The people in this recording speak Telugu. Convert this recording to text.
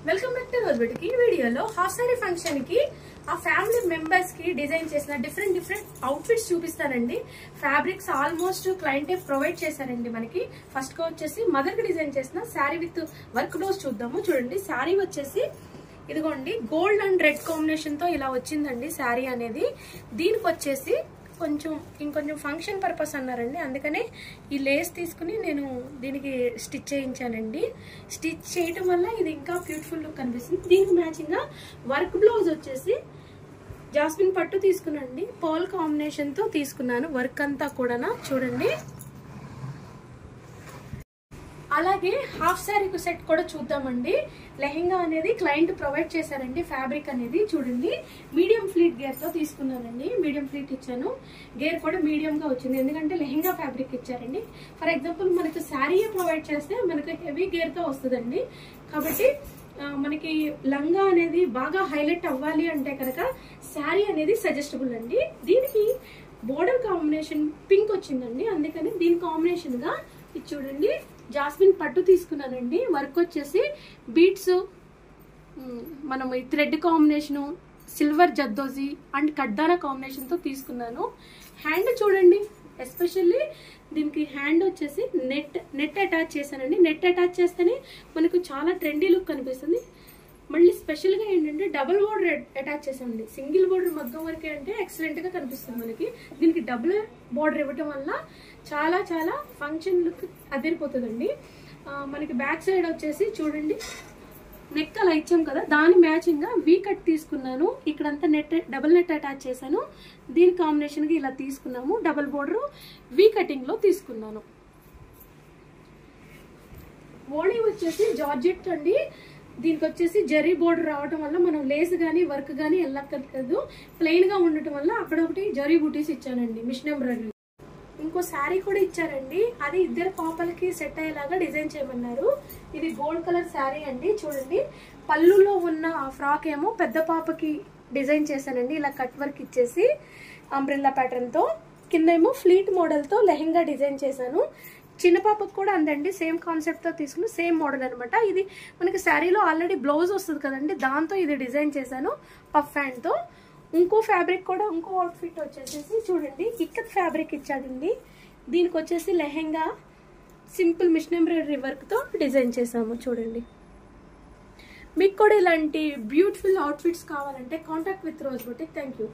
వెల్కమ్ బ్యాక్ టు రోజు బుటిక్. ఈ వీడియోలో హాఫ్ సారీ ఫంక్షన్ కి ఆ ఫ్యామిలీ మెంబర్స్ కి డిజైన్ చేసిన డిఫరెంట్ అవుట్ఫిట్స్ చూపిస్తానండి. ఫ్యాబ్రిక్స్ ఆల్మోస్ట్ క్లయింటే ప్రొవైడ్ చేశారండి మనకి. ఫస్ట్ గా వచ్చేసి మదర్ కి డిజైన్ చేసిన శారీ విత్ వర్క్ బ్లౌజ్ చూద్దాము. చూడండి, శారీ వచ్చేసి ఇదిగోండి గోల్డ్ అండ్ రెడ్ కాంబినేషన్ తో ఇలా వచ్చిందండి శారీ అనేది. దీనికి వచ్చేసి ఇంకొంచెం ఫంక్షన్ పర్పస్ అన్నారండి, అందుకనే ఈ లేస్ తీసుకుని నేను దీనికి స్టిచ్ చేయించానండి. స్టిచ్ చేయటం వల్ల ఇది ఇంకా బ్యూటిఫుల్ లుక్ కనిపిస్తుంది. దీనికి మ్యాచింగ్ గా వర్క్ బ్లౌజ్ వచ్చేసి జాస్మిన్ పట్టు తీసుకున్నానండి. పర్ల్ కాంబినేషన్ తో తీసుకున్నాను వర్క్ అంతా కూడా. చూడండి, అలాగే హాఫ్ శారీ సెట్ కూడా చూద్దామండి. లెహెంగా అనేది క్లయింట్ ప్రొవైడ్ చేశారండి. ఫ్యాబ్రిక్ అనేది చూడండి మీడియం ఫ్లీట్ గేర్ తో తీసుకున్నానండి. మీడియం ఫ్లీట్ ఇచ్చాను, గేర్ కూడా మీడియం గా వచ్చింది, ఎందుకంటే లెహెంగా ఫ్యాబ్రిక్ ఇచ్చారండి. ఫర్ ఎగ్జాంపుల్ మనకి శారీ ప్రొవైడ్ చేస్తే మనకి హెవీ గేర్ తో వస్తుందండి. కాబట్టి మనకి లంగా అనేది బాగా హైలైట్ అవ్వాలి అంటే కనుక శారీ అనేది సజెస్టబుల్ అండి. దీనికి బోర్డర్ కాంబినేషన్ పింక్ వచ్చిందండి, అందుకని దీని కాంబినేషన్ గా ఇది చూడండి జాస్మిన్ పట్టు తీసుకున్నానండి. వర్క్ వచ్చేసి బీట్స్, మనం ఈ థ్రెడ్ కాంబినేషను, సిల్వర్ జద్దోజీ అండ్ కడ్దానా కాంబినేషన్ తో తీసుకున్నాను. హ్యాండ్ చూడండి, ఎస్పెషల్లీ దీనికి హ్యాండ్ వచ్చేసి నెట్ అటాచ్ చేశానండి. నెట్ అటాచ్ చేస్తేనే మనకు చాలా ట్రెండీ లుక్ కనిపిస్తుంది. మళ్ళీ స్పెషల్ గా ఏంటంటే డబుల్ బోర్డర్ అటాచ్ చేసామండి. సింగిల్ బోర్డర్ మగ్గం వరకే అంటే ఎక్సలెంట్ గా కనిపిస్తుంది మనకి. దీనికి డబుల్ బోర్డర్ ఇవ్వటం వల్ల చాలా చాలా ఫంక్షన్ లుక్ అదిరిపోతుందండి. మనకి బ్యాక్ సైడ్ వచ్చేసి చూడండి నెక్ అలా ఇచ్చాం కదా, దాని మ్యాచింగ్ గా వీ కట్ తీసుకున్నాను. ఇక్కడంతా డబుల్ నెట్ అటాచ్ చేశాను. దీని కాంబినేషన్ గా ఇలా తీసుకున్నాము. డబుల్ బోర్డర్ వీ కటింగ్ లో తీసుకున్నాను. ఓణి వచ్చేసి జార్జెట్ అండి. దీనికి వచ్చేసి జరీ బోర్డర్ రావడం వల్ల మనం లేస్ గానీ వర్క్ గానీ వెళ్ళక్కర్లేదు. ప్లెయిన్ గా ఉండటం వల్ల అక్కడొకటి జరీ బూటీస్ ఇచ్చానండి, మిషన్ ఎంబ్రాయిడరీ. ఇంకో శారీ కూడా ఇచ్చారండి, అది ఇద్దరు పాపలకి సెట్ అయ్యేలాగా డిజైన్ చేయమన్నారు. ఇది గోల్డ్ కలర్ శారీ అండి. చూడండి, పళ్ళులో ఉన్న ఫ్రాక్ ఏమో పెద్ద పాపకి డిజైన్ చేశానండి. ఇలా కట్ వర్క్ ఇచ్చేసి అంబ్రెల్లా ప్యాటర్న్ తో, కింద ఏమో ఫ్లీట్ మోడల్ తో లెహెంగా డిజైన్ చేశాను. చిన్న పాపకు కూడా అందండి, సేమ్ కాన్సెప్ట్ తో తీసుకుని సేమ్ మోడల్ అనమాట. ఇది మనకి శారీలో ఆల్రెడీ బ్లౌజ్ వస్తుంది కదండి, దాంతో ఇది డిజైన్ చేశాను పఫ్ హ్యాండ్ తో. ఇంకో ఫ్యాబ్రిక్ కూడా, ఇంకో అవుట్ఫిట్ వచ్చేసి చూడండి ఇక్కత్ ఫ్యాబ్రిక్ ఇచ్చాడండి. దీనికి వచ్చేసి lehenga simple machine embroidery work తో డిజైన్ చేసాము. చూడండి, మీకు కూడా ఇలాంటి బ్యూటిఫుల్ అవుట్ఫిట్స్ కావాలంటే contact with Rose Boutique. Thank you.